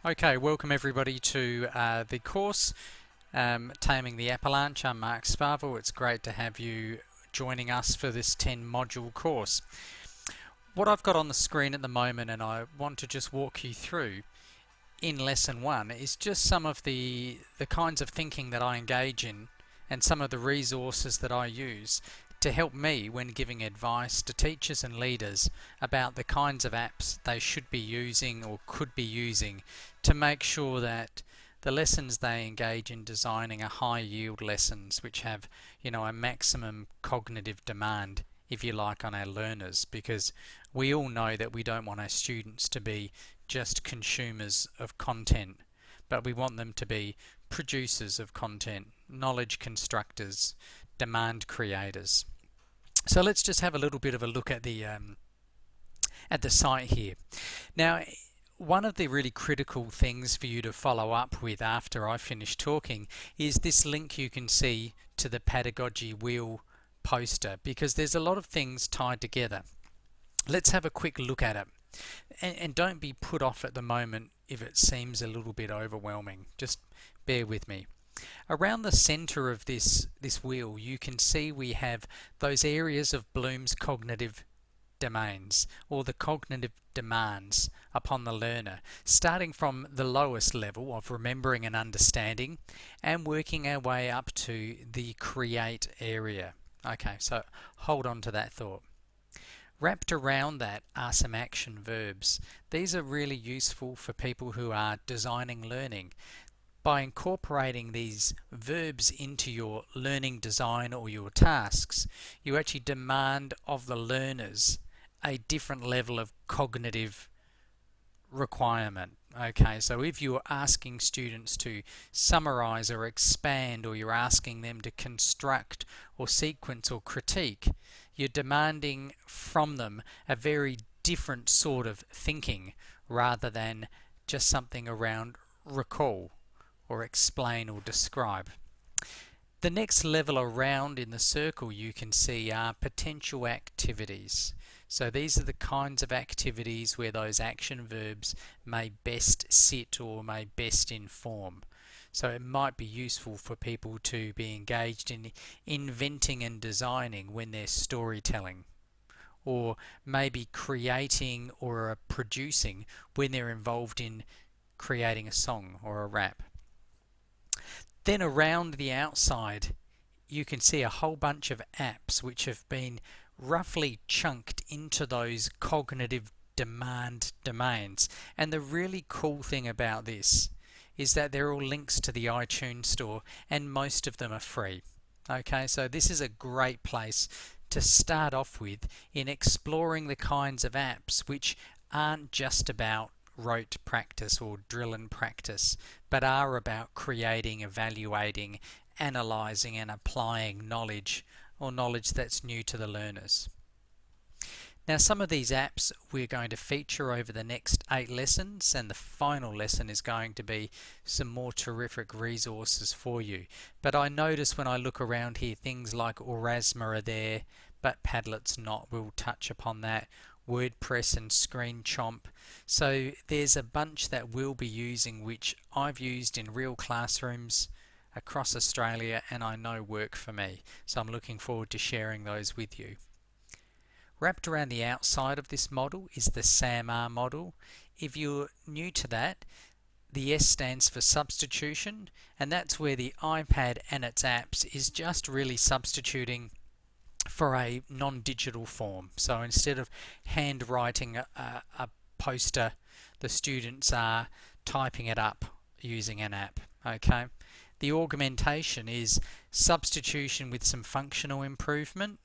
Okay, welcome everybody to the course, Taming the Appalanche. I'm Mark Sparvel. It's great to have you joining us for this 10 module course. What I've got on the screen at the moment, and I want to just walk you through in lesson 1, is just some of the kinds of thinking that I engage in and some of the resources that I use to help me when giving advice to teachers and leaders about the kinds of apps they should be using or could be using to make sure that the lessons they engage in designing are high yield lessons which have, a maximum cognitive demand, if you like, on our learners, because we all know that we don't want our students to be just consumers of content, but we want them to be producers of content, knowledge constructors, demand creators. So let's just have a little bit of a look at the site here. Now, one of the really critical things for you to follow up with after I finish talking is this link you can see to the pedagogy wheel poster, because there's a lot of things tied together. Let's have a quick look at it. And don't be put off at the moment if it seems a little bit overwhelming. Just bear with me. Around the center of this wheel, you can see we have those areas of Bloom's cognitive domains, or the cognitive demands upon the learner, starting from the lowest level of remembering and understanding and working our way up to the create area. Okay, so hold on to that thought. Wrapped around that are some action verbs. These are really useful for people who are designing learning. By incorporating these verbs into your learning design or your tasks, you actually demand of the learners a different level of cognitive requirement. Okay, so if you're asking students to summarize or expand, or you're asking them to construct or sequence or critique, you're demanding from them a very different sort of thinking rather than just something around recall or explain or describe. The next level around in the circle you can see are potential activities. So these are the kinds of activities where those action verbs may best sit or may best inform. So it might be useful for people to be engaged in inventing and designing when they're storytelling, or maybe creating or producing when they're involved in creating a song or a rap. Then around the outside you can see a whole bunch of apps which have been roughly chunked into those cognitive demand domains. And the really cool thing about this is that they're all links to the iTunes store, and most of them are free. Okay, so this is a great place to start off with in exploring the kinds of apps which aren't just about rote practice or drill and practice, but are about creating, evaluating, analyzing and applying knowledge, or knowledge that's new to the learners. Now, some of these apps we're going to feature over the next 8 lessons, and the final lesson is going to be some more terrific resources for you. But I notice when I look around here, things like Aurasma are there, but Padlet's not. We'll touch upon that. WordPress and ScreenChomp. So there's a bunch that we'll be using which I've used in real classrooms across Australia and I know work for me. So I'm looking forward to sharing those with you. Wrapped around the outside of this model is the SAMR model. If you're new to that, the S stands for substitution, and that's where the iPad and its apps is just really substituting for a non-digital form. So instead of handwriting a poster, the students are typing it up using an app. Okay. The augmentation is substitution with some functional improvement.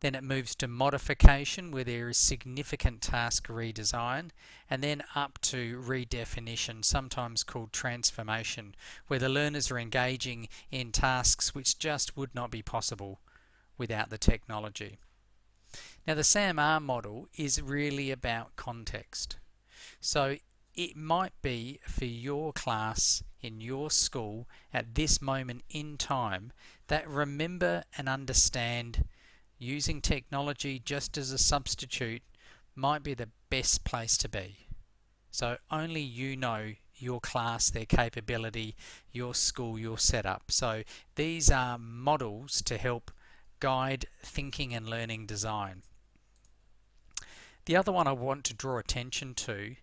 Then it moves to modification, where there is significant task redesign, and then up to redefinition, sometimes called transformation, where the learners are engaging in tasks which just would not be possible without the technology. Now, the SAMR model is really about context. So it might be for your class in your school at this moment in time that remember and understand using technology just as a substitute might be the best place to be. So only you know your class, their capability, your school, your setup. So these are models to help guide thinking and learning design. The other one I want to draw attention to,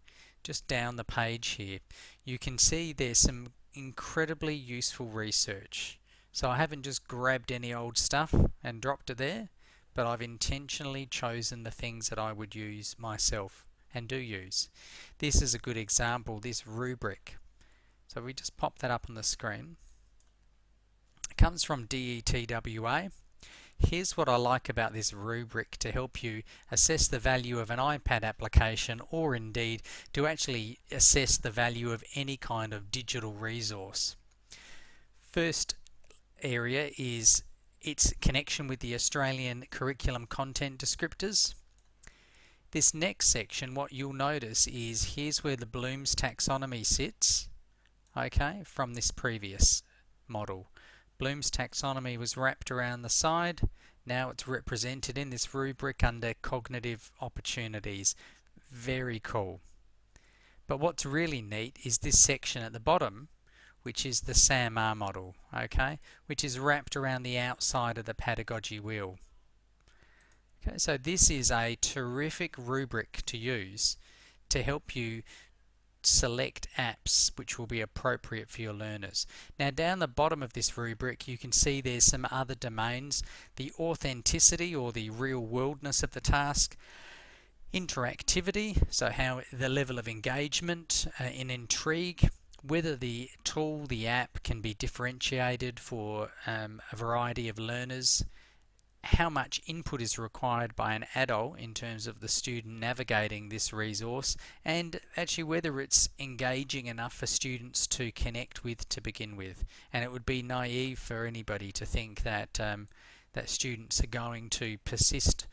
just down the page here, you can see there's some incredibly useful research. So I haven't just grabbed any old stuff and dropped it there, but I've intentionally chosen the things that I would use myself and do use. This is a good example, this rubric. So we just pop that up on the screen. It comes from DETWA. Here's what I like about this rubric to help you assess the value of an iPad application, or indeed to actually assess the value of any kind of digital resource. First area is its connection with the Australian curriculum content descriptors. This next section, what you'll notice is here's where the Bloom's taxonomy sits, okay, from this previous model. Bloom's taxonomy was wrapped around the side. Now it's represented in this rubric under cognitive opportunities. Very cool. But what's really neat is this section at the bottom, which is the SAMR model, okay, which is wrapped around the outside of the pedagogy wheel. Okay, so this is a terrific rubric to use to help you select apps which will be appropriate for your learners. Now down the bottom of this rubric you can see there's some other domains: the authenticity or the real worldness of the task, interactivity, so how the level of engagement in intrigue, whether the tool, the app can be differentiated for a variety of learners, how much input is required by an adult in terms of the student navigating this resource, and actually whether it's engaging enough for students to connect with to begin with. And it would be naive for anybody to think that that students are going to persist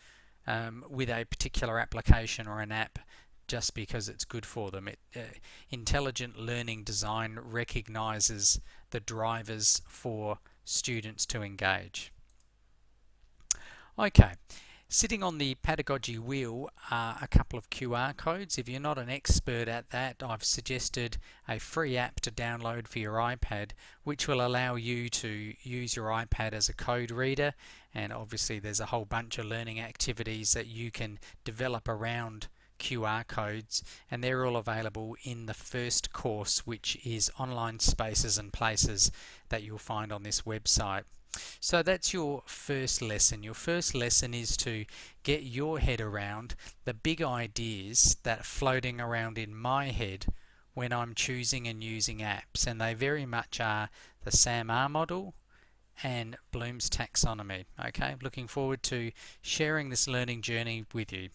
with a particular application or an app just because it's good for them. Intelligent learning design recognizes the drivers for students to engage. Okay, sitting on the pedagogy wheel are a couple of QR codes. If you're not an expert at that, I've suggested a free app to download for your iPad, which will allow you to use your iPad as a code reader. And obviously there's a whole bunch of learning activities that you can develop around QR codes, and they're all available in the first course, which is Online Spaces and Places, that you'll find on this website. So that's your first lesson. Your first lesson is to get your head around the big ideas that are floating around in my head when I'm choosing and using apps, and they very much are the SAMR model and Bloom's taxonomy. Okay, looking forward to sharing this learning journey with you.